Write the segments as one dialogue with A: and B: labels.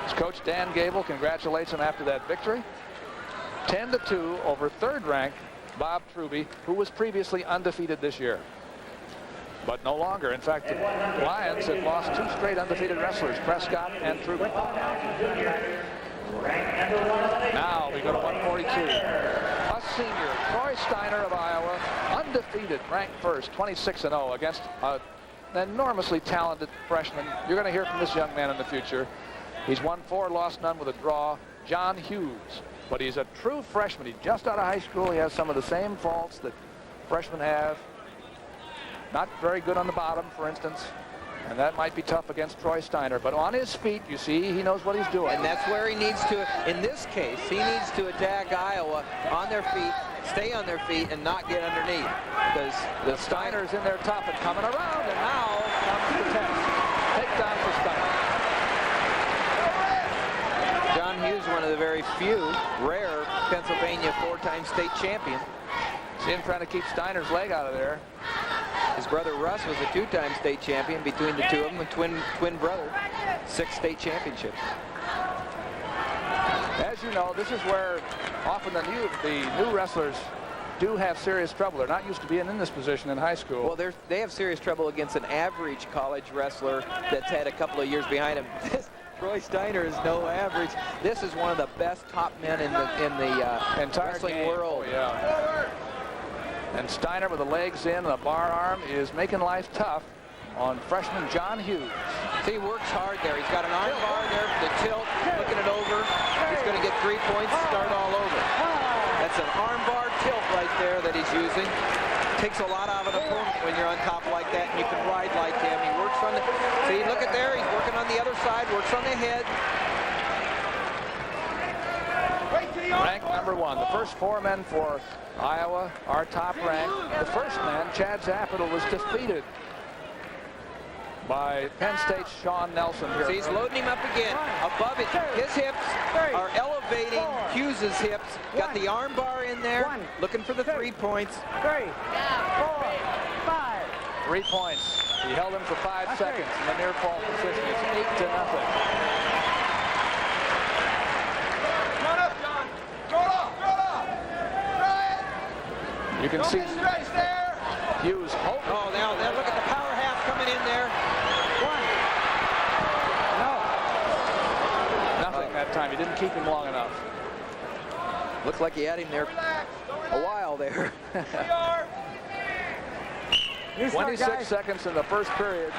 A: His coach Dan Gable congratulates him after that victory. 10-2 over third-ranked Bob Truby, who was previously undefeated this year. But no longer. In fact, the Lions have lost 2 straight undefeated wrestlers, Prescott and Truby. Now we go to 142. A senior, Troy Steiner of Iowa, undefeated, ranked first, 26-0 against an enormously talented freshman. You're going to hear from this young man in the future. He's won 4, lost none with a draw, John Hughes. But he's a true freshman. He's just out of high school. He has some of the same faults that freshmen have. Not very good on the bottom, for instance. And that might be tough against Troy Steiner. But on his feet, you see, he knows what he's doing.
B: And that's where he needs to, in this case, he needs to attack Iowa on their feet, stay on their feet, and not get underneath. Because the
A: Steiner's in there tough and coming around. And now comes the test. Takedown for Steiner.
B: John Hughes, one of the very few, rare Pennsylvania 4-time state champion.
A: See him trying to keep Steiner's leg out of there.
B: His brother Russ was a 2-time state champion. Between the two of them, a twin brother, 6 state championships.
A: As you know, this is where often the new wrestlers do have serious trouble. They're not used to being in this position in high school.
B: Well, they have serious trouble against an average college wrestler that's had a couple of years behind him. Troy Steiner is no average. This is one of the best top men in the
A: entire
B: wrestling world.
A: Oh, yeah. And Steiner with the legs in and the bar arm is making life tough on freshman John Hughes.
B: See, he works hard there. He's got an arm bar there for the tilt, looking it over. He's going to get 3 points, start all over. That's an arm bar tilt right there that he's using. Takes a lot out of an opponent when you're on top like that and you can ride like him. He works on the, see, look at there, he's working on the other side, works on the head.
A: Rank number 1. The first 4 men for Iowa are top ranked. The first man, Chad Zappital, was defeated by Penn State's Sean Nelson here.
B: See, he's loading him up again. Above it, his hips are elevating Hughes's hips. Got the arm bar in there, looking for the 3 points.
C: 3, 4, 5.
A: 3 points. He held him for 5 seconds in the near fall position. It's 8-0. You can see Hughes holding.
B: Oh, now look at the power half coming in there.
A: 1. No. Nothing that time. He didn't keep him long enough.
B: Looked like he had him there a while there.
A: 26 seconds in the first period.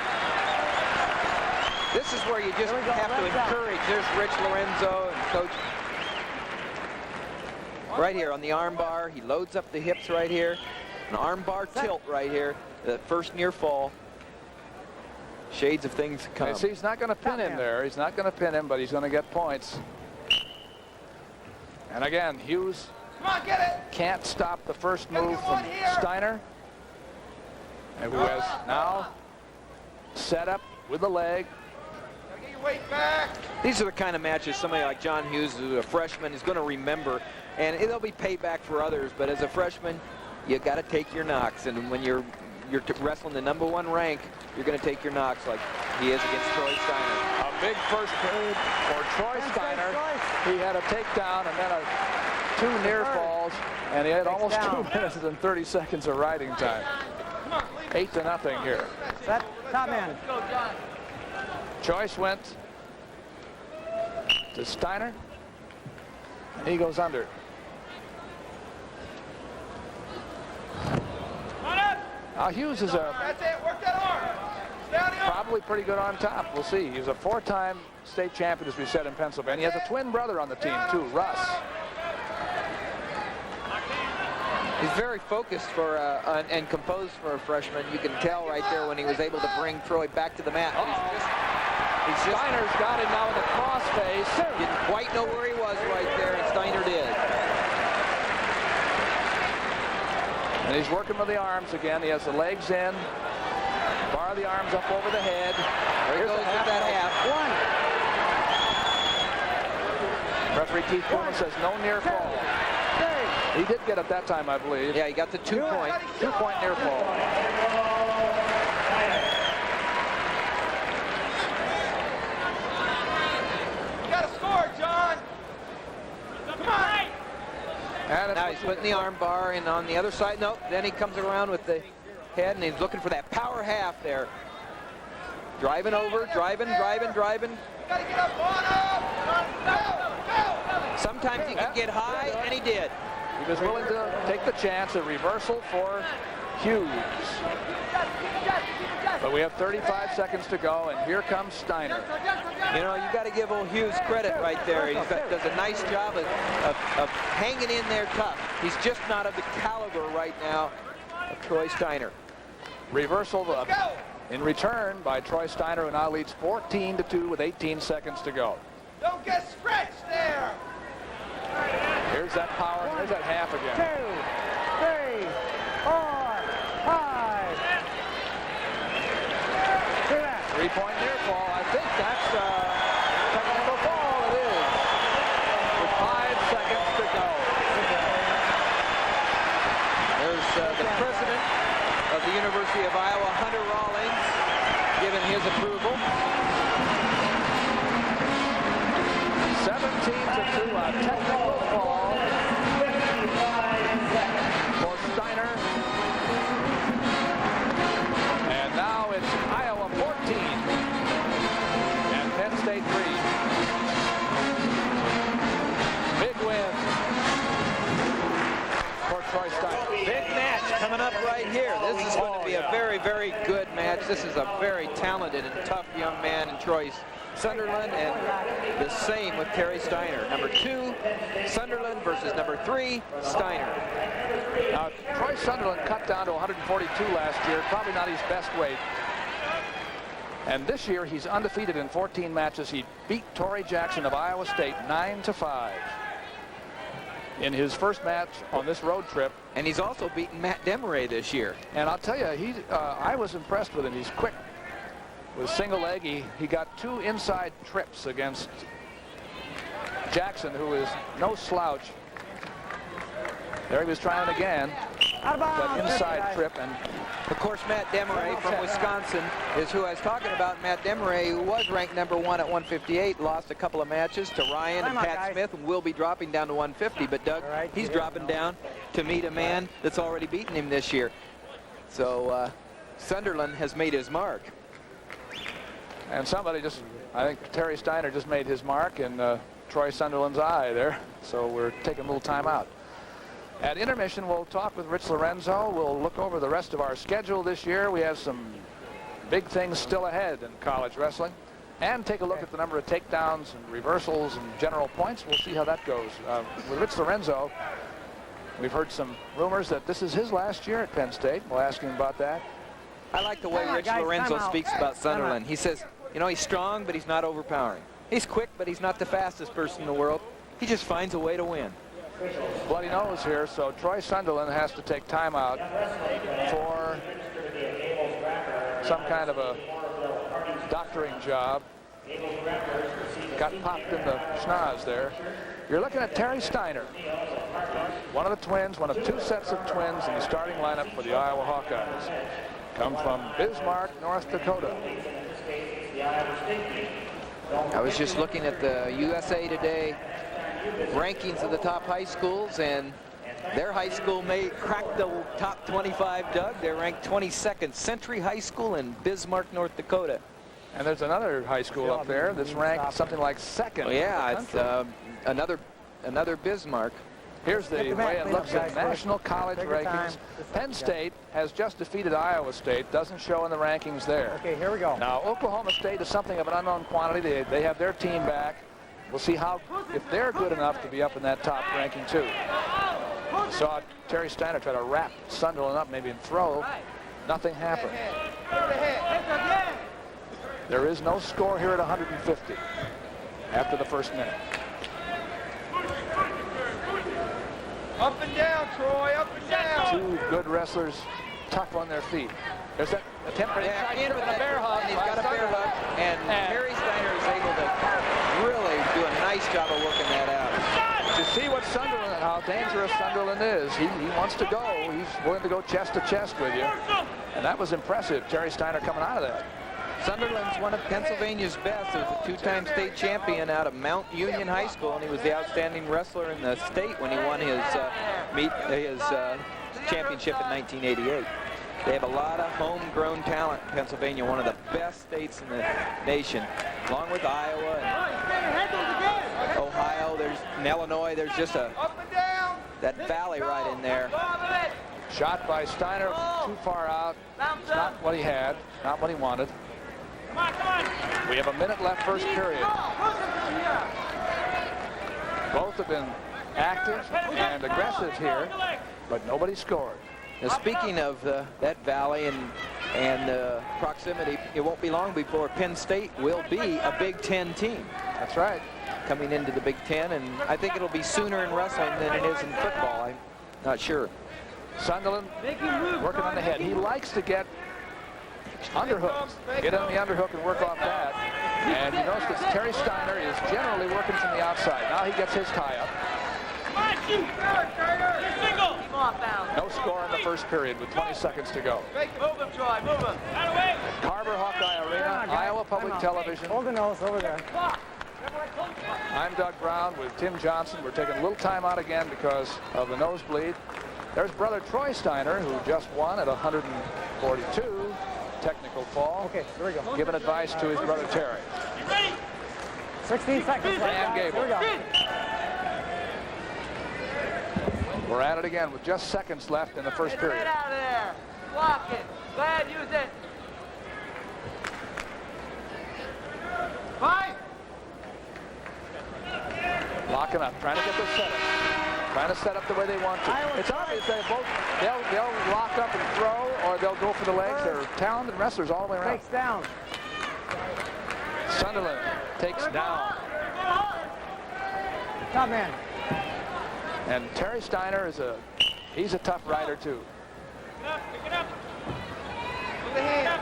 B: This is where you just have to encourage. There's Rich Lorenzo and Coach. Right here on the arm bar, he loads up the hips right here. An arm bar tilt right here. The first near fall. Shades of things to come.
A: See, he's not going to pin him there. He's not going to pin him, but he's going to get points. And again, Hughes can't stop the first move from Steiner. And who has now set up with the leg.
B: These are the kind of matches somebody like John Hughes, who's a freshman, is going to remember. And it'll be payback for others, but as a freshman, you got to take your knocks. And when you're wrestling the number 1 rank, you're going to take your knocks like he is against Troy Steiner.
A: A big first period for Troy Steiner. He had a takedown and then 2 near falls, and he had almost 2 minutes and 30 seconds of riding time. 8-0 here.
C: Set, top man.
A: Choice went to Steiner, and he goes under. Now Hughes is probably pretty good on top. We'll see. He's a 4-time state champion, as we said, in Pennsylvania. He has a twin brother on the team, too, Russ.
B: He's very focused and composed for a freshman. You can tell right there when he was able to bring Troy back to the mat.
A: Steiner's got him now in the cross face.
B: Didn't quite know where he was right there, and Steiner did.
A: And he's working with the arms again. He has the legs in. Bar the arms up over the head.
B: There he goes with that half.
A: 1. Referee Keith Puma says no near fall. He did get it that time, I believe.
B: Yeah, he got the 2-point.
A: 2-point near fall.
B: he's putting the arm bar, and on the other side, nope. Then he comes around with the head, and he's looking for that power half there. Driving over, driving. Sometimes he can get high, and he did.
A: He was willing to take the chance, a reversal for Hughes. But we have 35 seconds to go, and here comes Steiner.
B: You know, you got to give old Hughes credit right there. He does a nice job of hanging in there tough. He's just not of the caliber right now of Troy Steiner.
A: Reversal in return by Troy Steiner, who now leads 14-2 with 18 seconds to go.
D: Don't get stretched there.
A: Here's that power. Here's that half again.
C: 2, 3, 4, 5.
A: Three-point near fall. I think that's technical foul. It is. With 5 seconds to go.
B: There's the president of the University of Iowa, Hunter Rawlings, giving his approval.
A: 17-2, a technical fall for Steiner. And now it's Iowa 14 and Penn State 3. Big win for Troy Steiner.
B: Big match coming up right here. This is going to be a very, very good match. This is a very talented and tough young man in Troy Sunderland, and the same with Terry Steiner. Number 2, Sunderland versus number 3, Steiner.
A: Now, Troy Sunderland cut down to 142 last year, probably not his best weight. And this year, he's undefeated in 14 matches. He beat Torrey Jackson of Iowa State 9-5 in his first match on this road trip.
B: And he's also beaten Matt Demaray this year.
A: And I'll tell you, I was impressed with him. He's quick. With a single leg, he got 2 inside trips against Jackson, who is no slouch. There he was trying again. That inside trip. And
B: of course, Matt Demaray from Wisconsin is who I was talking about. Matt Demaray, who was ranked number 1 at 158, lost a couple of matches to Ryan and Pat Smith, and will be dropping down to 150. But Doug, he's dropping down to meet a man that's already beaten him this year. So Sunderland has made his mark.
A: And somebody I think Terry Steiner just made his mark in Troy Sunderland's eye there. So we're taking a little time out. At intermission, we'll talk with Rich Lorenzo. We'll look over the rest of our schedule this year. We have some big things still ahead in college wrestling. And take a look at the number of takedowns and reversals and general points. We'll see how that goes. With Rich Lorenzo, we've heard some rumors that this is his last year at Penn State. We'll ask him about that.
B: I like the way Rich Lorenzo speaks about Sunderland. He says, you know, he's strong, but he's not overpowering. He's quick, but he's not the fastest person in the world. He just finds a way to win.
A: Bloody nose here, so Troy Sunderland has to take time out for some kind of a doctoring job. Got popped in the schnoz there. You're looking at Terry Steiner, one of the twins, one of 2 sets of twins in the starting lineup for the Iowa Hawkeyes. Come from Bismarck, North Dakota.
B: I was just looking at the USA Today rankings of the top high schools, and their high school may crack the top 25, Doug. They're ranked 22nd. Century High School in Bismarck, North Dakota.
A: And there's another high school up there that's ranked something like 2nd.
B: Oh, yeah, it's another Bismarck.
A: Here's the way it looks at national college rankings. Penn State has just defeated Iowa State. Doesn't show in the rankings there.
C: Okay, here we go.
A: Now, Oklahoma State is something of an unknown quantity. They have their team back. We'll see if they're good enough to be up in that top ranking, too. We saw Terry Steiner try to wrap Sunderland up, maybe and throw. Nothing happened. There is no score here at 150 after the first minute.
D: Up and down, Troy, up and down.
A: 2 good wrestlers, tough on their feet. There's that attempt for
B: In with a bear hug, and he's got a bear hug, and Terry Steiner is able to really do a nice job of working that out.
A: To see what Sunderland, how dangerous Sunderland is, he wants to go. He's willing to go chest to chest with you, and that was impressive. Terry Steiner coming out of that.
B: Sunderland's one of Pennsylvania's best. He was a two-time state champion out of Mount Union High School, and he was the outstanding wrestler in the state when he won his championship in 1988. They have a lot of homegrown talent in Pennsylvania, one of the best states in the nation, along with Iowa and Ohio. There's in Illinois. There's just that valley right in there.
A: Shot by Steiner, too far out. It's not what he had, not what he wanted. We have a minute left, first period. Both have been active and aggressive here, but nobody scored.
B: Now, speaking of that valley and proximity, it won't be long before Penn State will be a Big Ten team.
A: That's right.
B: Coming into the Big Ten, and I think it'll be sooner in wrestling than it is in football. I'm not sure.
A: Sunderland working on the head. He likes to get underhooks. Get on the underhook and work off that. And you notice that Terry Steiner is generally working from the outside. Now he gets his tie-up. No score in the first period with 20 seconds to go. Carver Hawkeye Arena, Iowa Public Television.
C: Hold the nose over there.
A: I'm Doug Brown with Tim Johnson. We're taking a little time out again because of the nosebleed. There's brother Troy Steiner, who just won at 142. Technical fall.
C: Okay, here we go.
A: Giving advice to his brother Terry.
C: 16 seconds.
A: Dan Gable.
C: Here we go.
A: We're at it again with just seconds left in the first period.
E: Get out of there. Block it. Go ahead, use it. 5.
A: Locking up, trying to get this set up. Trying to set up the way they want to. It's obvious they both, they'll lock up and throw, or they'll go for the legs. They're talented wrestlers all the way around.
C: Takes down.
A: Sunderland takes down.
C: Top man.
A: And Terry Steiner he's a tough rider too.
E: Pick it up. Move the hand.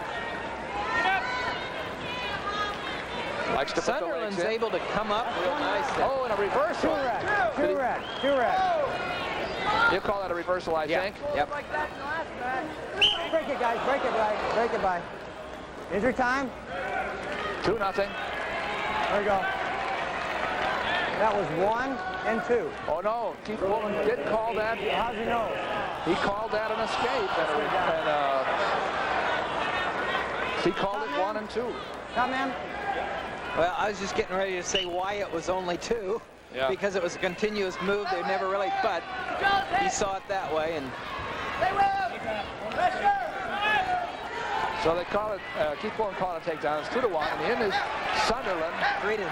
A: Likes to put the legs
B: Sunderland's
A: in.
B: able to come up real nice.
A: Oh, and a reversal.
C: Two red.
A: You call that a reversal, I think.
B: Yep.
E: Like that in the last match.
C: Break it, guys. Break it, guys. Break it, by. Injury time.
A: 2-0.
C: There we go. That was 1 and 2.
A: Oh no, Keith Woolen did call that.
C: How's he know?
A: He called that an escape, and he called it 1 and 2.
C: Top man.
B: Well, I was just getting ready to say why it was only 2.
A: Yeah.
B: Because it was a continuous move. They never really, but he saw it that way, and
A: So they call it, Keith Woolen called it a takedown. It's 2-1, and the end is Sunderland.
B: 3-0.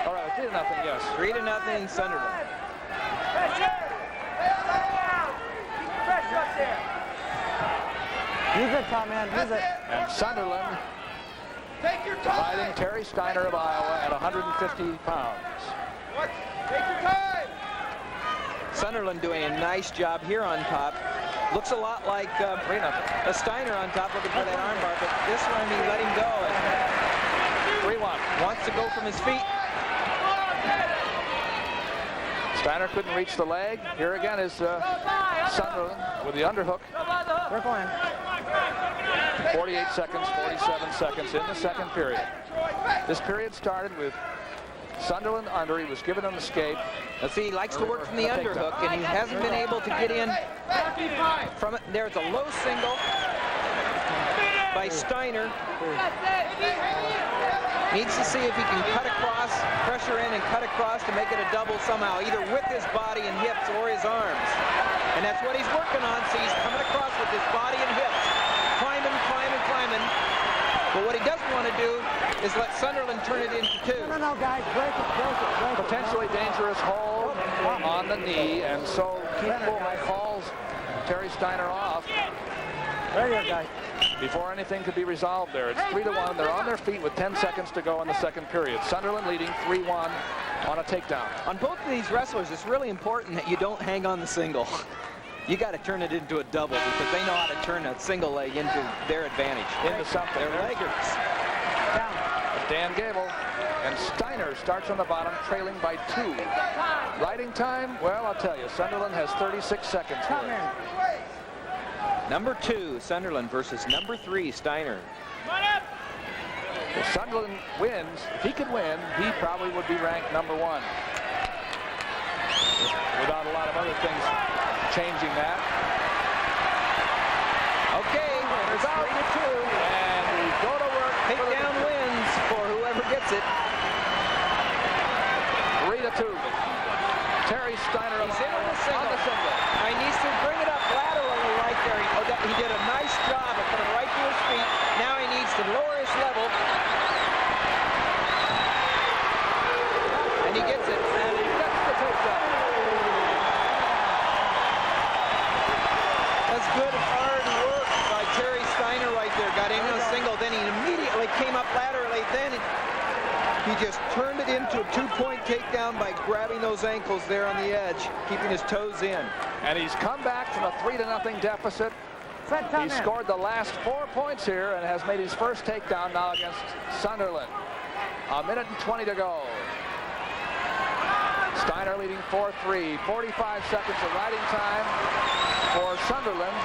A: All right, 3-0, yes.
B: 3-0 Sunderland.
E: Pressure. Keep the pressure up there.
C: Use it, top man. Use it.
A: And Sunderland
D: Take your time.
A: fighting Terry Steiner of Iowa at 150 pounds.
D: What? Take your time.
B: Sunderland doing a nice job here on top. Looks a lot like a Steiner on top looking for that armbar, but this one he let him go and
A: 3-1.
B: wants to go from his feet.
A: Steiner couldn't reach the leg. Here again is Sunderland with the underhook.
C: Circle in.
A: 48 seconds, 47 seconds in the second period. This period started with Sunderland under. He was given an escape.
B: Now see, he likes to work from the underhook, and he hasn't been able to get in from it. There's a low single by Steiner. Needs to see if he can cut across, pressure in and cut across to make it a double somehow, either with his body and hips or his arms. And that's what he's working on. See, he's coming across with his body and hips, climbing. But what he doesn't want to do is let Sunderland turn it into 2.
C: No, guys. Break it.
A: Potentially dangerous hold on the knee, and so Keith Woolen calls Terry Steiner off
C: There you go, guys.
A: before anything could be resolved there. It's 3-1. They're on their feet with 10 seconds to go in the second period. Sunderland leading 3-1 on a takedown.
B: On both of these wrestlers, it's really important that you don't hang on the single. You got to turn it into a double because they know how to turn a single leg into their advantage.
A: Into something.
B: They're leggers.
C: Down.
A: Dan Gable, and Steiner starts on the bottom, trailing by 2. Riding time, well, I'll tell you, Sunderland has 36 seconds
C: Top
A: here.
C: man.
B: Number 2, Sunderland versus number 3, Steiner.
A: If Sunderland wins, if he could win, he probably would be ranked #1. Without a lot of other things changing that.
B: Okay,
A: It's out. 3-2. And we go to work.
B: takedown wins for whoever gets it.
A: 3-2. Terry Steiner
B: He's in on the single.
A: on the single.
B: He needs to bring it up laterally right there. He did a nice job of coming right to his feet. Now he needs to lower his level. And he gets it.
A: And he gets the takedown.
B: That's good hard work by Terry Steiner right there. Got in on a single, then he immediately came up laterally. Then he just turned it into a 2-point takedown by grabbing those ankles there on the edge, keeping his toes in.
A: And he's come back from a 3-0 deficit. He scored the last 4 points here and has made his first takedown now against Sunderland. 1:20 to go. Steiner leading 4-3. 45 seconds of riding time for Sunderland.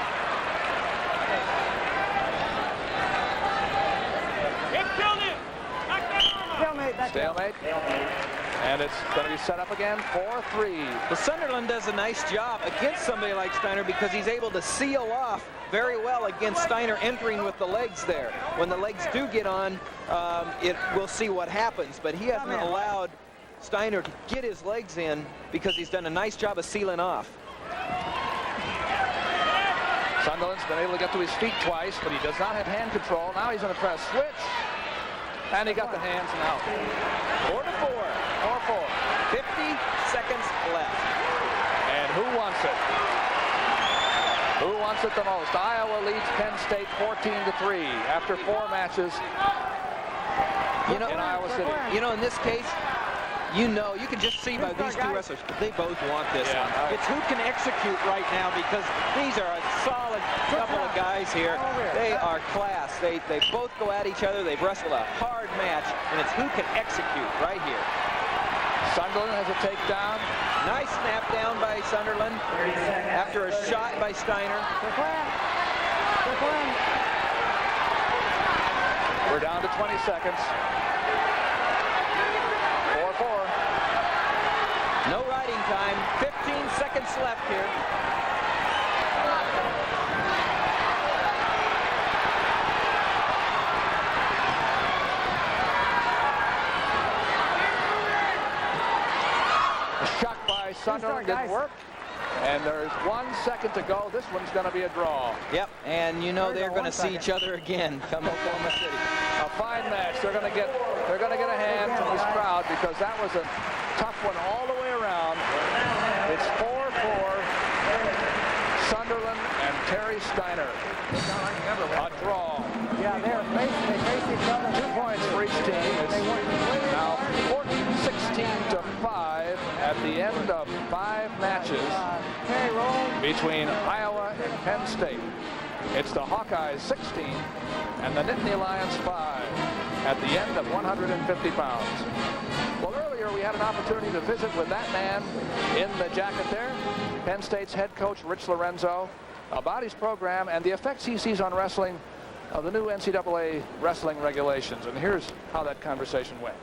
E: It killed him. Knock that arm out.
A: Stalemate. And it's going to be set up again. 4-3.
B: Well, Sunderland does a nice job against somebody like Steiner because he's able to seal off very well against Steiner entering with the legs there. When the legs do get on, we'll see what happens. But he hasn't allowed Steiner to get his legs in because he's done a nice job of sealing off.
A: Sunderland's been able to get to his feet twice, but he does not have hand control. Now he's going to press switch. And he got the hands and out.
B: 4-4.
A: 4-4.
B: 50 seconds left.
A: And who wants it? Who wants it the most? Iowa leads Penn State 14-3 after 4 matches in Iowa City.
B: You know, in this case, you can just see by these two wrestlers, they both want this one. It's who can execute right now because these are a solid couple of guys here. They are class. They both go at each other. They've wrestled a hard match, and it's who can execute right here.
A: Sunderland has a takedown.
B: Nice snap down by Sunderland after a shot by Steiner.
A: We're down to 20 seconds. 4-4.
B: No riding time. 15 seconds left here.
A: The shot by Sunderland didn't work. And there's 1 second to go. This one's going to be a draw.
B: Yep, and they're going to see each other again come Oklahoma City.
A: A fine match. They're going to get a hand from this crowd because that was a tough one all the way around. It's 4-4. Sunderland and Terry Steiner. A draw.
C: Yeah, they face each other.
A: 2 points for each team. It's now 16-5 at the end of 5 matches between Iowa and Penn State. It's the Hawkeyes 16 and the Nittany Lions 5 at the end of 150 pounds. Well, earlier we had an opportunity to visit with that man in the jacket there, Penn State's head coach Rich Lorenzo, about his program and the effects he sees on wrestling of the new NCAA wrestling regulations. And here's how that conversation went.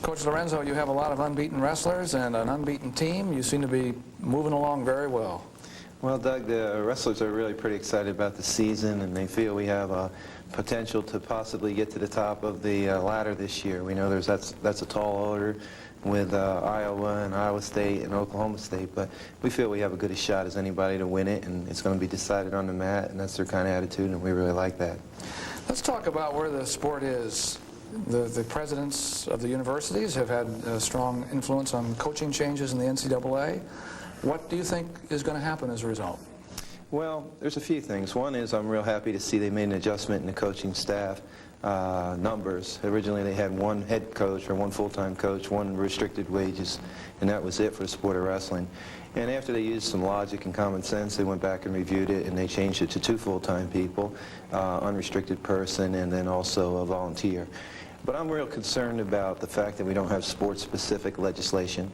A: Coach Lorenzo, you have a lot of unbeaten wrestlers and an unbeaten team. You seem to be moving along very well.
F: Well, Doug, the wrestlers are really pretty excited about the season, and they feel we have a potential to possibly get to the top of the ladder this year. We know that's a tall order with Iowa and Iowa State and Oklahoma State, but we feel we have a good a shot as anybody to win it, and it's going to be decided on the mat, and that's their kind of attitude, and we really like that.
A: Let's talk about where the sport is. The presidents of the universities have had a strong influence on coaching changes in the NCAA. What do you think is going to happen as a result?
F: Well, there's a few things. One is I'm real happy to see they made an adjustment in the coaching staff numbers. Originally they had one head coach or one full-time coach, one restricted wages, and that was it for the sport of wrestling. And after they used some logic and common sense, they went back and reviewed it, and they changed it to 2 full-time people, unrestricted person, and then also a volunteer. But I'm real concerned about the fact that we don't have sports-specific legislation.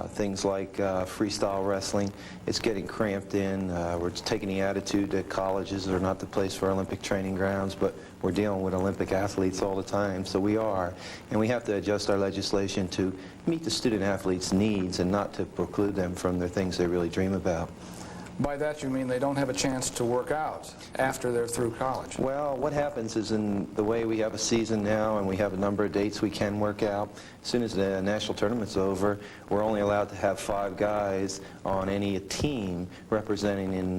F: Things like freestyle wrestling, it's getting cramped in. We're taking the attitude that colleges are not the place for Olympic training grounds, but we're dealing with Olympic athletes all the time, so we are. And we have to adjust our legislation to meet the student athletes' needs and not to preclude them from the things they really dream about.
G: By that you mean they don't have a chance to work out after they're through college?
F: Well, what happens is in the way we have a season now and we have a number of dates we can work out, as soon as the national tournament's over, we're only allowed to have 5 guys on any team representing in,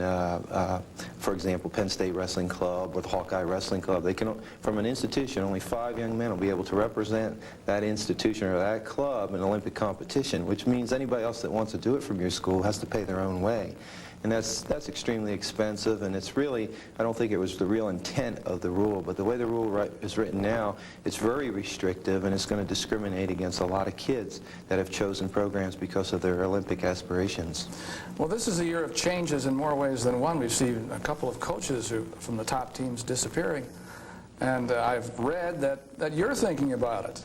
F: for example, Penn State Wrestling Club or the Hawkeye Wrestling Club. They can, from an institution, only 5 young men will be able to represent that institution or that club in Olympic competition, which means anybody else that wants to do it from your school has to pay their own way. And that's extremely expensive, and it's really, I don't think it was the real intent of the rule, but the way the rule is written now, it's very restrictive, and it's going to discriminate against a lot of kids that have chosen programs because of their Olympic aspirations.
G: Well, this is a year of changes in more ways than one. We've seen a couple of coaches from the top teams disappearing, and I've read that you're thinking about it.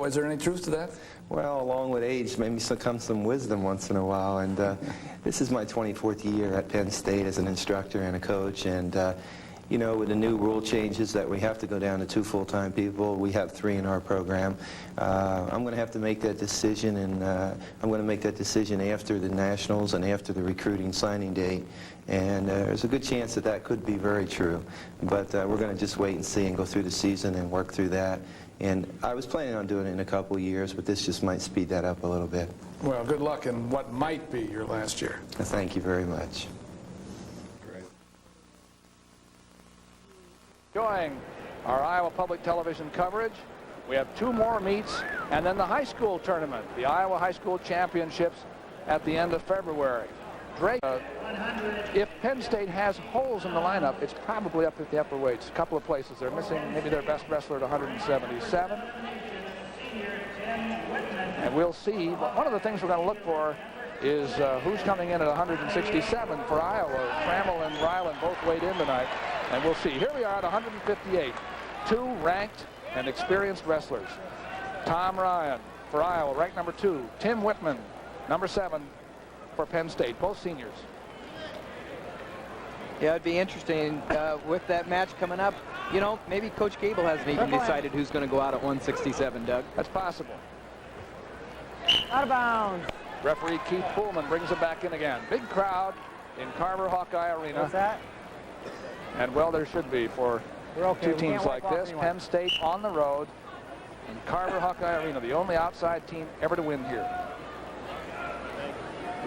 G: Is there any truth to that?
F: Well, along with age, maybe comes some wisdom once in a while, and this is my 24th year at Penn State as an instructor and a coach, and you know, with the new rule changes that we have to go down to 2 full-time people, we have 3 in our program. I'm going to have to make that decision, and I'm going to make that decision after the Nationals and after the recruiting signing date, and there's a good chance that that could be very true, but we're going to just wait and see and go through the season and work through that. And I was planning on doing it in a couple years, but this just might speed that up a little bit.
G: Well, good luck in what might be your last year.
F: Thank you very much.
A: Enjoying our Iowa Public Television coverage. We have 2 more meets, and then the high school tournament, the Iowa High School Championships at the end of February. Drake, if Penn State has holes in the lineup, it's probably up at the upper weights. A couple of places. They're missing maybe their best wrestler at 177. And we'll see. But one of the things we're going to look for is who's coming in at 167 for Iowa. Trammell and Ryland both weighed in tonight. And we'll see. Here we are at 158. 2 ranked and experienced wrestlers. Tom Ryan for Iowa, ranked number 2. Tim Whitman, number 7 for Penn State, both seniors.
B: Yeah, it'd be interesting with that match coming up. You know, maybe Coach Gable hasn't even decided who's going to go out at 167, Doug.
A: That's possible.
C: Out of bounds.
A: Referee Keith Pullman brings it back in again. Big crowd in Carver Hawkeye Arena.
C: What's that?
A: And well, there should be for
C: okay.
A: 2 teams like this. Penn State on the road in Carver Hawkeye Arena, the only outside team ever to win here.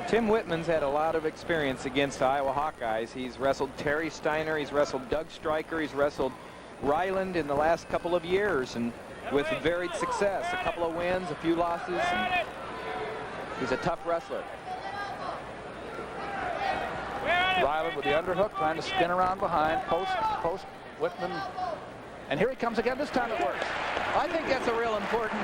B: Tim Whitman's had a lot of experience against Iowa Hawkeyes. He's wrestled Terry Steiner, he's wrestled Doug Stryker, he's wrestled Ryland in the last couple of years, and with varied success. A couple of wins, a few losses, and he's a tough wrestler.
A: Ryland with the underhook, trying to spin around behind, post Whitman, and here he comes again. This time it works.
B: I think that's a real important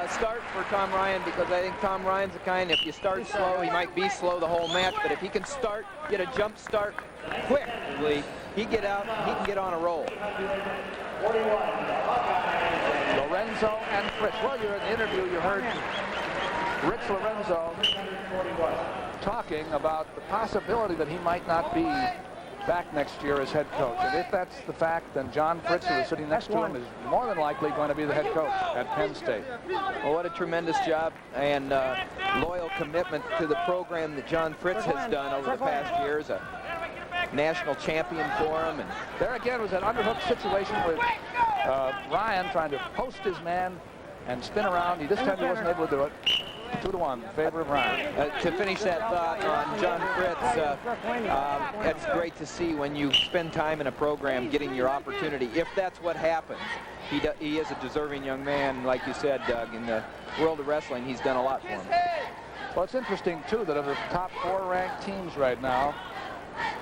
B: start for Tom Ryan, because I think Tom Ryan's the kind, if you start slow, he might be slow the whole match, but if he can start, get a jump start quickly, he get out, he can get on a roll.
A: Lorenzo and Fritz. Well, you're in the interview, you heard Rich Lorenzo talking about the possibility that he might not be back next year as head coach. And if that's the fact, then John Fritz, who is sitting next to him, is more than likely going to be the head coach at Penn State.
B: Well, what a tremendous job and loyal commitment to the program that John Fritz has done over the past years. A national champion for him. And
A: there again was an underhook situation with Ryan trying to post his man and spin around. This time he wasn't able to do it. 2-1 in favor of Ryan.
B: To finish that thought on John Fritz, it's great to see when you spend time in a program getting your opportunity. If that's what happens, he is a deserving young man, like you said, Doug. In the world of wrestling, he's done a lot for him.
A: Well, it's interesting, too, that of the top 4 ranked teams right now,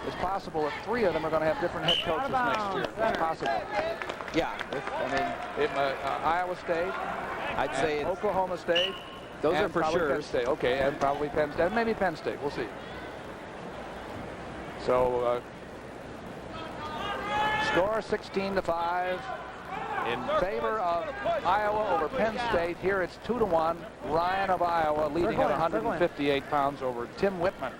A: it's possible that 3 of them are going to have different head coaches next year. It's possible.
B: Yeah,
A: Iowa State,
B: I'd say
A: Oklahoma State.
B: Those are for sure.
A: Penn State. Okay, and probably Penn State, maybe Penn State. We'll see. So, score 16-5. in favor of Iowa over Penn State. Here it's 2-1. Ryan of Iowa leading at 158 pounds over Tim Whitman.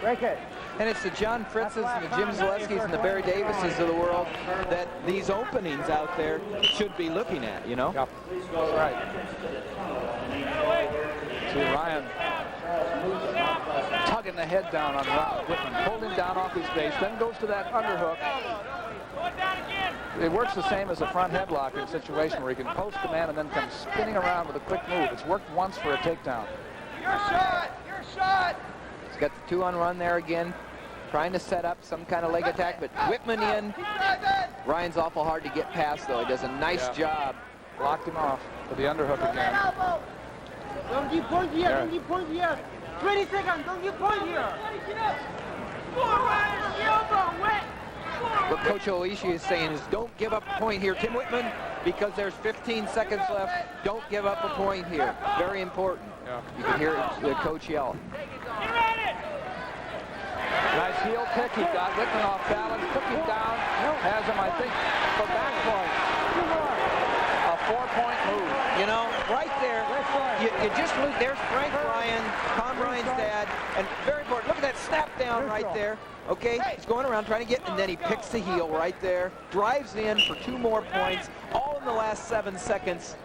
C: Break it.
B: And it's the John Fritzes and the Jim Zaleskis and the Barry Davises of the world that these openings out there should be looking at, you know?
A: Yep, that's right. See Ryan tugging the head down on Whitman, pulled him down off his base, then goes to that underhook. It works the same as a front headlock situation where he can post the man and then come spinning around with a quick move. It's worked once for a takedown.
D: Your shot! Your shot!
B: He's got the 2-on-1 there again, trying to set up some kind of leg attack, but Whitman in. Ryan's awful hard to get past, though. He does a nice job.
A: Blocked him off with the underhook again.
E: Don't give point here, don't give point here. 20 seconds, don't give point here.
B: What Coach Oishi is saying is don't give up a point here, Tim Whitman, because there's 15 seconds left. Don't give up a point here. Very important.
A: Yeah.
B: You can hear the coach yell.
A: Nice heel kick. He got Whitman off balance, took him down, has him, I think, for back point. A 4-point move.
B: You know, right there, you just lose. There's Frank Ryan, Tom Ryan's dad, and very important. Look at that snap down right there. Okay, he's going around trying to get, and then he picks the heel right there, drives in for 2 more points, all in the last 7 seconds.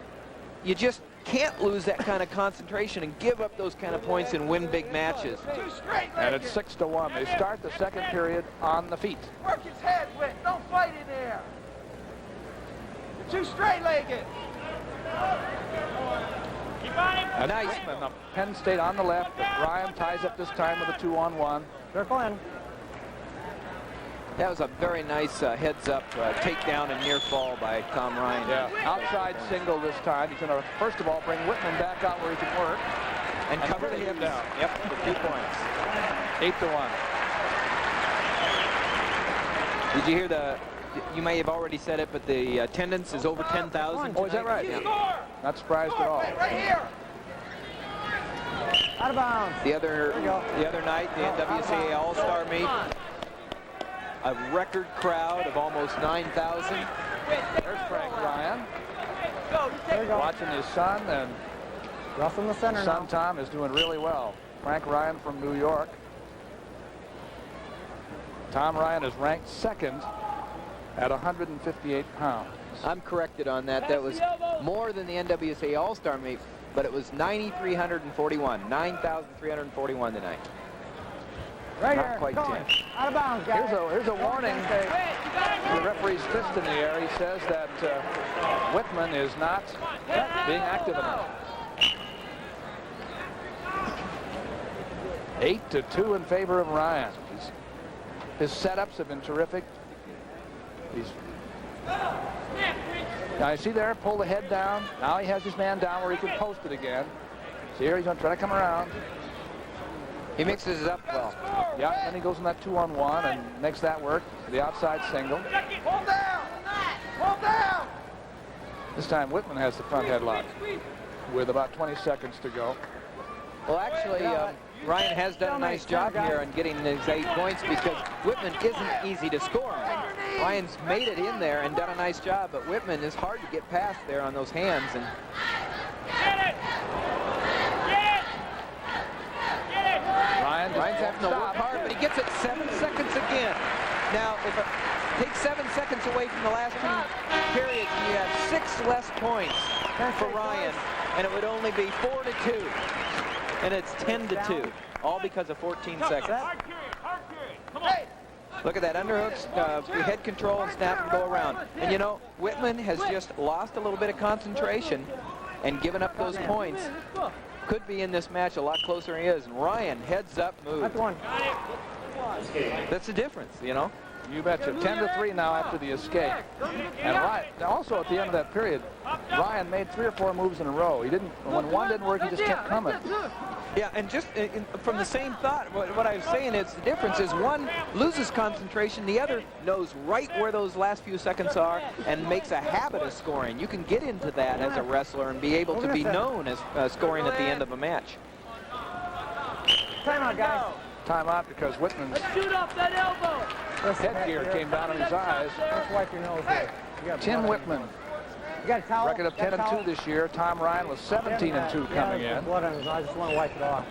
B: You just can't lose that kind of concentration and give up those kind of points and win big matches.
A: And it's 6-1. They start the second period on the feet.
D: Work his head, Whit. Don't fight in there. You're too straight-legged.
A: And
B: Nice.
A: Whitman of Penn State on the left, but Ryan ties up this time with a 2-on-1.
C: Circle in.
B: That was a very nice heads-up takedown and near fall by Tom Ryan.
A: Yeah, outside single this time. He's going to, first of all, bring Whitman back out where he can work.
B: And cover the hips down. Yep, for 2 points.
A: 8-1.
B: Did you hear you may have already said it, but the attendance is over 10,000.
A: Oh, is that right?
B: Yeah.
A: Not surprised at all.
D: Right here.
C: Out of bounds.
B: The other night, the NWCA All-Star meet, a record crowd of almost 9,000.
A: There's Frank Ryan.
C: There you go.
A: Watching his son, and
C: Rough in the center
A: his son
C: now.
A: Tom is doing really well. Frank Ryan from New York. Tom Ryan is ranked second at 158 pounds.
B: I'm corrected on that. That was more than the NWCA All-Star meet, but it was 9,341. 9,341 tonight.
C: Right
B: Not
C: here.
B: quite
C: Going.
B: 10.
C: Out of bounds, guys.
A: Here's a warning. The referee's fist in the air. He says that Whitman is not being active enough. 8-2 in favor of Ryan. His setups have been terrific. Now you see there, pull the head down. Now he has his man down where he can post it again. See here, he's going to try to come around.
B: He mixes it up well.
A: Yeah, then he goes in that 2-on-1 and makes that work. The outside single.
D: Hold down. Hold down.
A: This time Whitman has the front headlock with about 20 seconds to go.
B: Well, actually, Ryan has done a nice job here on getting his 8 points because Whitman isn't easy to score on. Ryan's made it in there and done a nice job, but Whitman is hard to get past there on those hands. And Ryan's having to work hard, but he gets it 7 seconds again. Now, if it takes 7 seconds away from the last 2 periods, you have 6 less points for Ryan, and it would only be 4-2. And it's 10-2, all because of 14 seconds. Look at that underhook, head control and snap and go around. And you know, Whitman has just lost a little bit of concentration and given up those points. Could be in this match a lot closer than he is. And Ryan, heads up move.
C: That's one.
B: That's the difference, you know.
A: You betcha. 10-3 now after the escape. And Ryan, also at the end of that period, Ryan made 3 or 4 moves in a row. He didn't, when one didn't work, he just kept coming.
B: Yeah, and just from the same thought, what I was saying is the difference is one loses concentration, the other knows right where those last few seconds are and makes a habit of scoring. You can get into that as a wrestler and be able to be known as scoring at the end of a match.
C: Time out, guys.
A: Time out because Whitman's
E: Shoot off that elbow.
A: headgear came down in his eyes.
C: Let's wipe your nose here. You got
A: Tim
C: blood on
A: Whitman,
C: You got a towel?
A: record of
C: Got a
A: 10-2
C: towel?
A: this year. Tom Ryan was 17-2 coming
C: Yeah,
A: in.
C: blood on his eyes. I just want to wipe it off.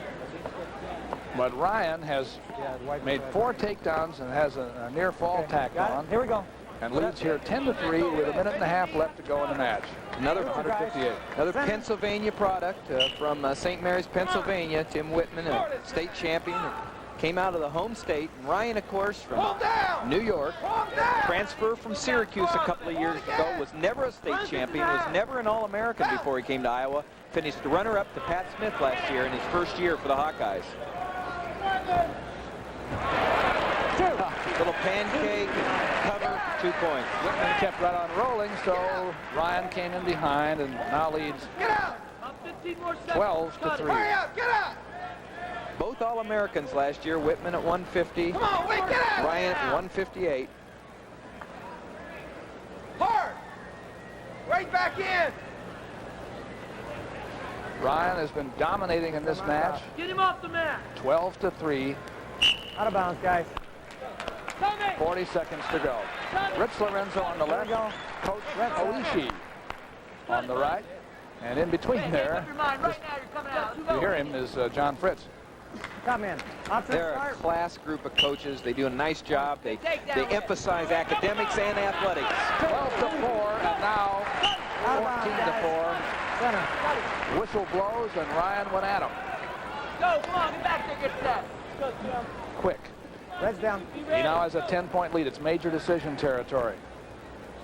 A: But Ryan has
C: Yeah, wipe
A: made
C: it
A: 4 takedowns and has a near fall
C: off.
A: tack
C: Got
A: on.
C: it? Here we go.
A: And leads here 10-3 with a minute and a half left to go in the match.
B: Another
A: 158.
B: Another Pennsylvania product from St. Mary's, Pennsylvania. Tim Whitman, a state champion. Came out of the home state. And Ryan, of course, from New York. Transfer from Syracuse a couple of years ago. Was never a state champion. Was never an All-American before he came to Iowa. Finished runner-up to Pat Smith last year in his first year for the Hawkeyes. Little pancake and cover, 2 points.
A: Whitman kept right on rolling, so Ryan came in behind and now leads 12-3.
D: Hurry up, get out!
B: Both All-Americans last year. Whitman at 150.
D: Come on, wait, get out!
B: Ryan at 158.
D: Hard! Right back in!
A: Ryan has been dominating in this match.
E: Get him off the mat.
A: 12-3.
C: Out of bounds, guys.
A: 40 seconds to go. Ritz Lorenzo on the left. Coach Oishi on the right. And in between there, you hear him, is John Fritz.
C: Come in. Option
B: They're a
C: start.
B: class group of coaches. They do a nice job. They emphasize academics and athletics.
A: 12-4, and now 14-4.
C: Center.
A: Whistle blows, and Ryan went at him.
E: Go, come on, get back there, get that.
A: Quick.
C: Red's down.
A: He now has a 10-point lead. It's major decision territory.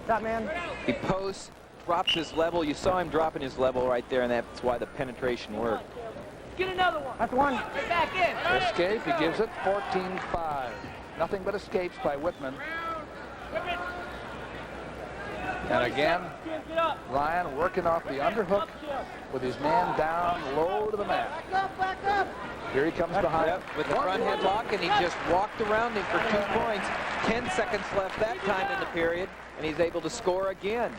C: Top man.
B: He posts, drops his level. You saw him dropping his level right there, and that's why the penetration worked.
E: Get another one.
C: That's one.
E: Get back in.
A: Escape, he gives it 14-5. Nothing but escapes by Whitman. And again,
E: Get up.
A: Ryan working off the underhook with his man down low to the mat.
E: Back up.
A: Here he comes behind.
B: Yep, with the front headlock, and he just walked around him for 2 points. 10 seconds left that time in the period, and he's able to score again.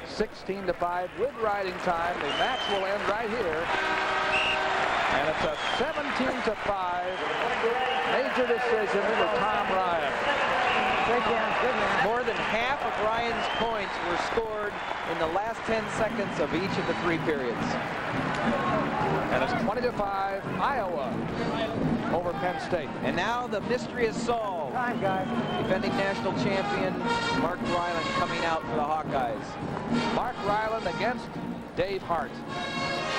A: 16-5 with riding time. The match will end right here. And it's a 17-5 major decision for Tom Ryan.
C: Great man. Good man.
B: More than half of Ryan's points were scored in the last 10 seconds of each of the 3 periods.
A: And it's 20-5 Iowa over Penn State.
B: And now the mystery is solved.
C: Time, guys.
B: Defending national champion Mark Ryland coming out for the Hawkeyes.
A: Mark Ryland against Dave Hart.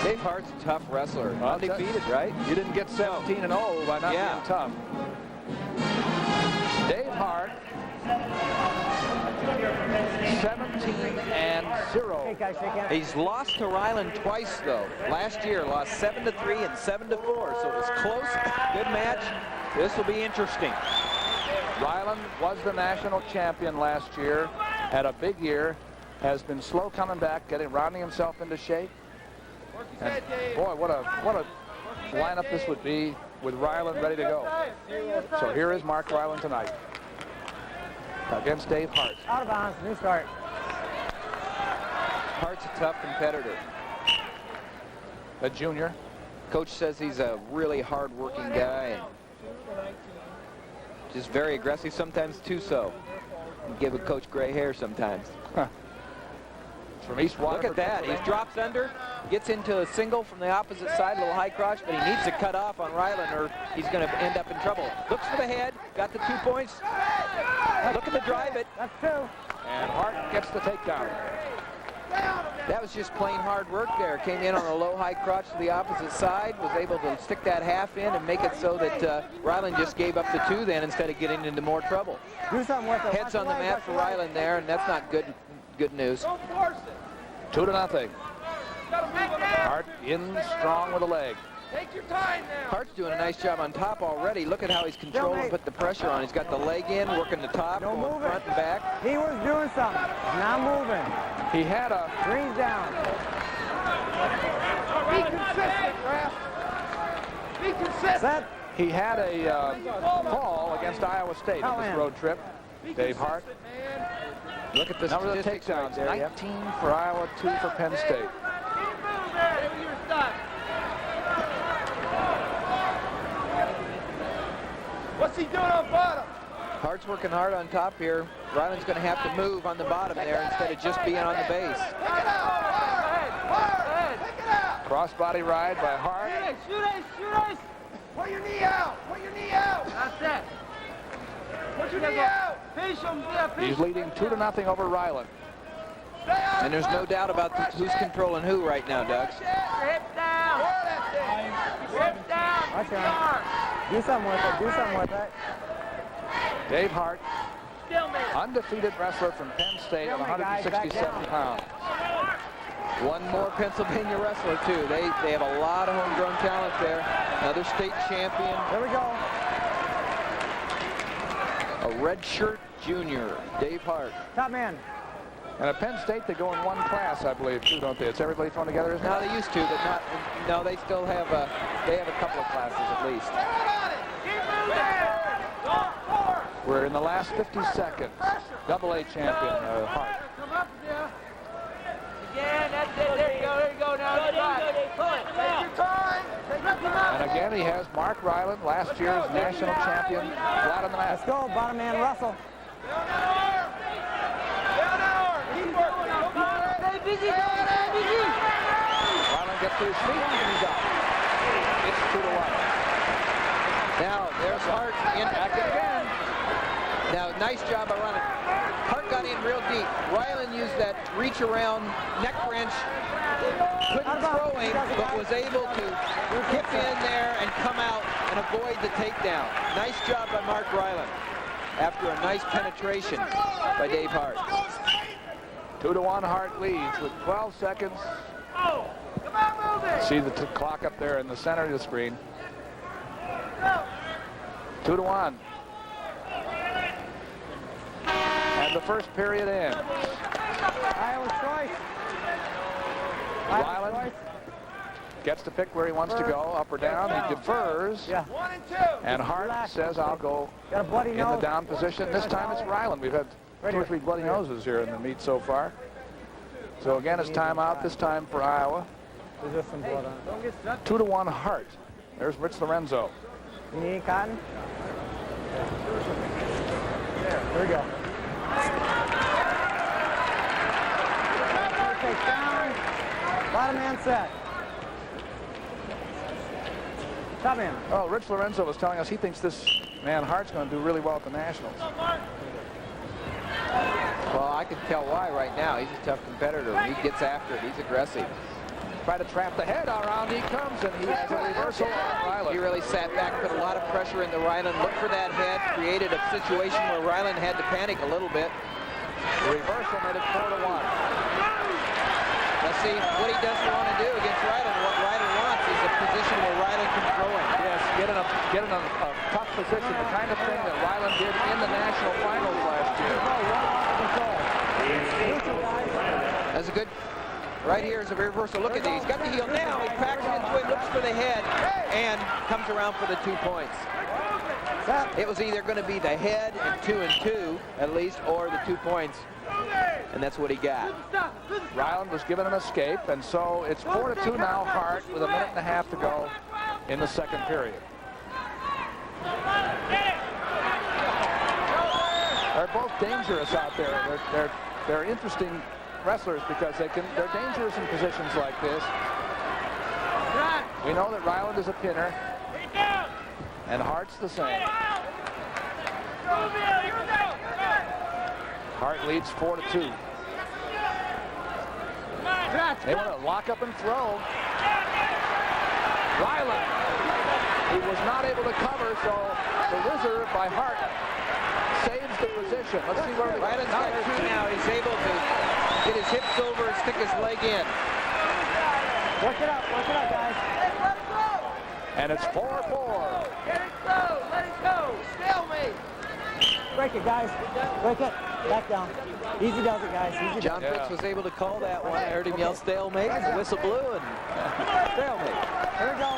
B: Dave Hart's a tough wrestler.
A: Well,
B: Undefeated, right?
A: You didn't get 17-0 by not
B: Yeah.
A: being tough. Dave Hart, 17-0.
C: Hey, guys, shake hands.
B: He's lost to Ryland twice, though. Last year, lost 7-3 and 7-4, so it was close. Good match. This will be interesting.
A: Ryland was the national champion last year, had a big year, has been slow coming back, rounding himself into shape. And boy, what a lineup this would be with Ryland ready to go. So here is Mark Ryland tonight against Dave Hart.
C: Out of bounds. New start.
B: Hart's a tough competitor.
A: A junior.
B: Coach says he's a really hard-working guy and just very aggressive, sometimes too so. And give a coach gray hair sometimes.
A: From East Waterford.
B: Look at that. He drops under, gets into a single from the opposite side, a little high crotch, but he needs to cut off on Ryland or he's going to end up in trouble. Looks for the head, got the 2 points. Looking to drive it.
C: That's 2.
A: And Hart gets the takedown.
B: That was just plain hard work there. Came in on a low high crotch to the opposite side, was able to stick that half in and make it so that Ryland just gave up the 2 then instead of getting into more trouble.
C: Do something with it.
B: Heads on the mat for Ryland there, and that's not good news.
D: Don't force it.
A: 2-0.
D: Gotta move on the back.
A: Hart in strong with a leg.
D: Take your time now.
B: Hart's doing a nice job on top already. Look at how he's controlling, put the pressure on. He's got the leg in, working the top,
C: Don't
B: going
C: move it.
B: front and back.
C: He was doing something. Not moving.
A: He had a
C: Green's down.
D: Be consistent, Ref. Be consistent.
C: Set.
A: fall against Iowa State on this road trip. Dave Hart.
D: Man.
B: Look at the
A: Number of
B: statistics right
A: takedowns,
B: there.
A: 19 for Iowa, 2 for Penn State.
E: Keep moving. Stay with your stuff.
D: What's he doing on bottom?
B: Hart's working hard on top here. Ryland's going to have to move on the bottom there instead of just being on the base.
A: Crossbody ride by Hart.
E: Shoot it.
D: Pull your knee out. Pull your knee out.
E: That's it.
D: Put your knee out.
E: Finish him, yeah,
A: He's leading 2-0 over Ryland.
B: And there's no doubt about who's controlling who right now, Doug.
E: Hip down. Hip down.
C: Watch out. Do something with it. Do something with it.
A: Dave Hart,
E: Still me.
A: undefeated wrestler from Penn State of 167 pounds.
B: One more Pennsylvania wrestler, too. They have a lot of homegrown talent there. Another state champion.
C: There we go.
B: A redshirt junior, Dave Hart.
C: Top man.
A: And at Penn State, they go in one class, I believe, too, don't they? It's everybody thrown together, isn't it?
B: No, they used to, but not. No, they still have a couple of classes at least.
A: We're in the last 50 seconds. AA champion, Hart.
E: Come up there. Again, that's it. There you go now. Pull it.
D: Take your time. Take your time.
A: And again, he has Mark Ryland, last year's national champion, flat on the
C: Let's
A: mat.
C: go, bottom man Russell.
D: Keep working.
E: Stay busy, stay busy.
A: Ryland gets to his feet, and he's out. It's 2-1.
B: Now, there's Hart in back again. Now, nice job by Ryland. Hart got in real deep. Ryland used that reach around neck wrench. Couldn't throw him, but was able to hip in there and come out and avoid the takedown. Nice job by Mark Ryland after a nice penetration by Dave Hart.
A: 2-1 Hart leads with 12 seconds.
D: Come on, move it.
A: See the clock up there in the center of the screen. 2-1. And the first period ends.
C: Iowa choice.
A: Ryland gets to pick where he wants to go, up or down. He defers.
C: Yeah.
D: 1 and 2.
A: And Hart says, I'll go
C: Got a bloody
A: in the
C: nose.
A: down position. This time it's Ryland. We've had 2 or 3 bloody noses here in the meet so far. So again, it's timeout, this time for Iowa.
C: There's just some blood on it.
A: 2-1 Hart. There's Rich Lorenzo.
C: You need any cotton? There we go. Take down. Bottom man set. Top man.
A: Oh, Rich Lorenzo was telling us he thinks this man Hart's going to do really well at the Nationals.
B: Well, I can tell why right now. He's a tough competitor. He gets after it. He's aggressive.
A: Try to trap the head. Around he comes, and he has a reversal on Ryland.
B: He really sat back, put a lot of pressure into Ryland, looked for that head, created a situation where Ryland had to panic a little bit.
A: The reversal made it 4-1.
B: Now see, what he doesn't want to do against Ryland, what Ryland wants is a position where Ryland can throw him.
A: Yes, get in a tough position, the kind of thing that Ryland did in the national finals last year.
B: That's a good, right here is a reversal. Look at these. He's got the heel now. He cracks into it, looks for the head, and comes around for the 2 points. It was either going to be the head and 2 and 2, at least, or the 2 points. And that's what he got.
A: Ryland was given an escape, and so it's 4-2 now Hart with a minute and a half to go in the second period. They're both dangerous out there. They're interesting wrestlers because they're dangerous in positions like this. We know that Ryland is a pinner, and Hart's the same. Hart leads 4-2. They want to lock up and throw. Ryland, he was not able to cover, so the whizzer by Hart saves the position. Let's see where
B: Ryland's got 2 now. He's able to get his hips over and stick his leg in.
C: Work it up, guys.
A: And it's 4-4.
D: Let it go. Let it go. Stalemate.
C: Break it, guys. Break it. Back down. Easy does it, guys. Easy
B: John
C: does it.
B: Fritz was able to call that one. I heard him yell stalemate, and the whistle blew, and stalemate.
C: Here we go.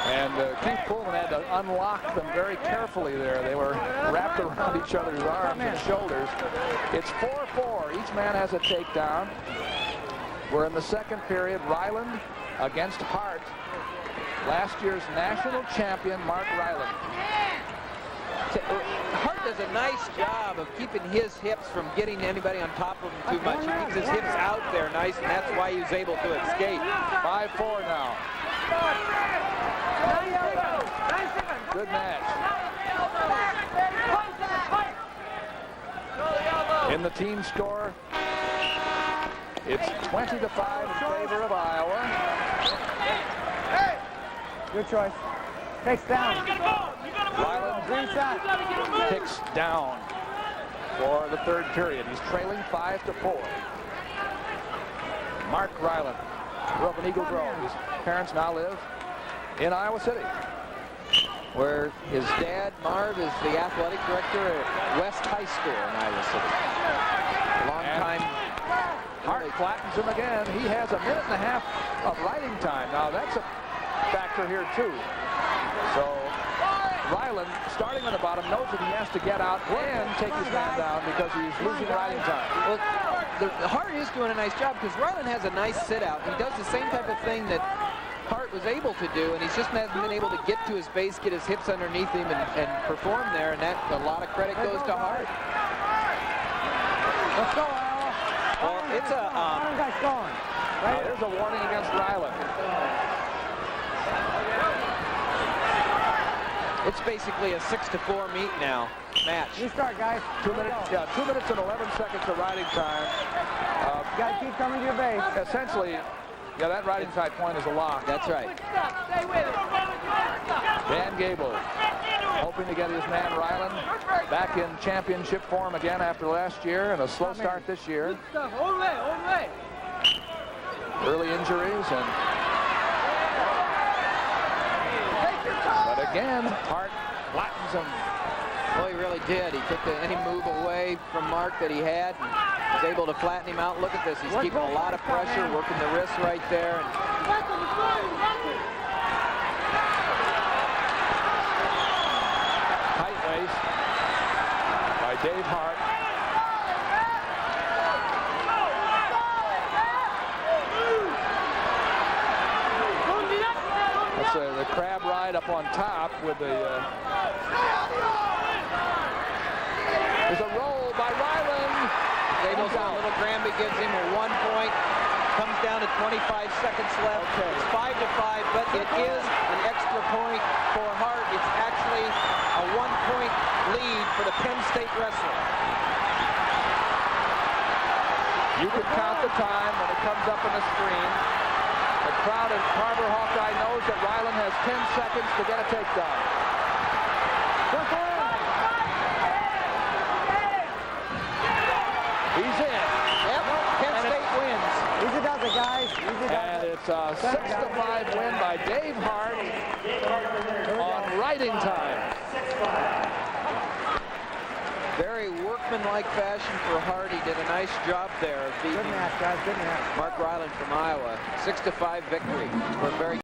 A: And Keith Pullman had to unlock them very carefully there. They were wrapped around each other's arms and shoulders. It's 4-4. Each man has a takedown. We're in the second period. Ryland against Hart. Last year's national champion, Mark Ryland.
B: Hart does a nice job of keeping his hips from getting anybody on top of him too much. He keeps his hips out there nice, and that's why he was able to escape.
A: 5-4 now. Good match. In the team score, it's 20-5 in favor of Iowa.
C: Good choice. Takes down.
A: Ryland
C: Green side.
A: picks down for the third period. He's trailing 5-4. Mark Ryland grew up in Eagle Grove. His parents now live in Iowa City,
B: Where his dad, Marv, is the athletic director at West High School in Iowa City. Long time.
A: Hart flattens him again. He has a minute and a half of riding time. Now that's a factor here too. So Ryland, starting on the bottom, knows that he has to get out and take his man down because he's losing riding time.
B: Well, Hart is doing a nice job because Ryland has a nice sit out. He does the same type of thing that Hart was able to do, and he's just hasn't been able to get to his base, get his hips underneath him, and perform there, and that a lot of credit goes to Hart.
C: Let's go, Iowa.
B: Well, it's a
C: Guy's going.
A: Now, there's a warning against Ryland.
B: it's basically a 6-4 meet now match.
C: You start, guys.
A: 2 minutes, yeah, 2 minutes and 11 seconds of riding time.
C: Got to keep coming to your base.
A: Essentially, yeah, that riding time point is a lock.
B: That's right.
E: Stay with it.
A: Dan Gable hoping to get his man Ryland back in championship form again after last year and a slow start this year.
E: Good stuff. All the way, all the way.
A: Early injuries and but again Hart flattens him.
B: Well, he really did. He took any move away from Mark that he had and was able to flatten him out. Look at this. He's keeping a lot of pressure, working the wrist right there. And
A: Tight waist by Dave Hart. That's the crab ride up on top with the... There's a roll by Ryland.
B: Gable's out. Little Granby gives him a 1 point. Comes down to 25 seconds left.
A: Okay.
B: It's 5-5, but it is an extra point for Hart. It's actually a 1-point lead for the Penn State wrestler.
A: You can count the time when it comes up on the screen. The crowd at Harbor Hawkeye knows that Ryland has 10 seconds to get a takedown. He's in.
B: Yep, Penn State wins.
C: Easy does it, guys. Easy does
A: And
C: it.
A: it's a 6-5 win by Dave Hart on riding time.
B: Very workmanlike fashion for Hart. He did a nice job there of
C: Good
B: beating
C: match, guys. Good match.
B: Mark Ryland from Iowa. 6-5 victory for a very